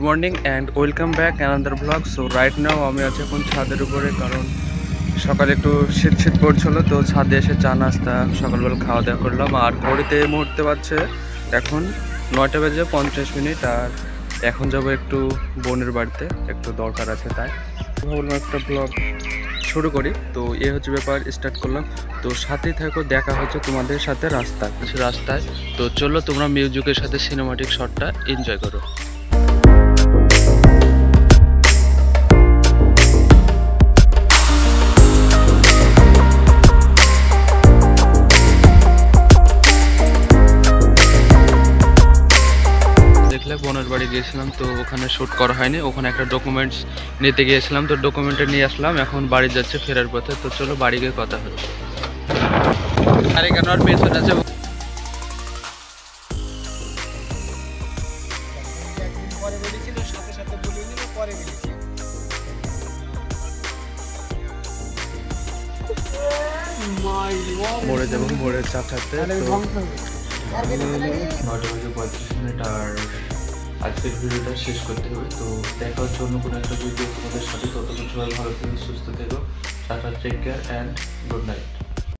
Morning and welcome back another blog. So right now আমি আছি এখন ছাদের উপরে, কারণ সকালে একটু শীত পড়ছিল, তো ছাদে এসে চা নাস্তা সকালবেলা খাওয়া দাওয়া করলাম। আর ঘড়িতে এই মুহূর্তে বাজছে এখন 9টা বেজে 50 মিনিট। আর এখন যাবো একটু বোনের বাড়িতে, একটু দরকার আছে, তাই ভাবলাম একটা ব্লগ শুরু করি। তো এ হচ্ছে ব্যাপার, স্টার্ট করলাম। তো সাথেই থাকো, দেখা হচ্ছে তোমাদের সাথে রাস্তায়। তো চলো তোমরা মিউজিকের সাথে সিনেমাটিক শটটা এনজয় করো। বোনের বাড়ি গিয়েছিলাম, তো ওখানে শ্যুট করা হয়নি, ওখানে একটা ডকুমেন্টস নিতে গিয়েছিলাম, তো ডকুমেন্টটা নিয়ে আসলাম। এখন বাড়ি যাচ্ছে ফেরার পথে। তো চলো বাড়ি গিয়ে কথা হবে। আরে কেন আর পেছনে আছে মরে যাবো, মরে চাচাতে। 9:35 আর আজকের ভিডিওটা শেষ করতে হবে। তো দেখা হচ্ছে অন্য কোনো একটা ভিডিও তোমাদের সাথে। ততক্ষণ সবাই ভালো থেকো, সুস্থ থেকো। Tata, take care and good night.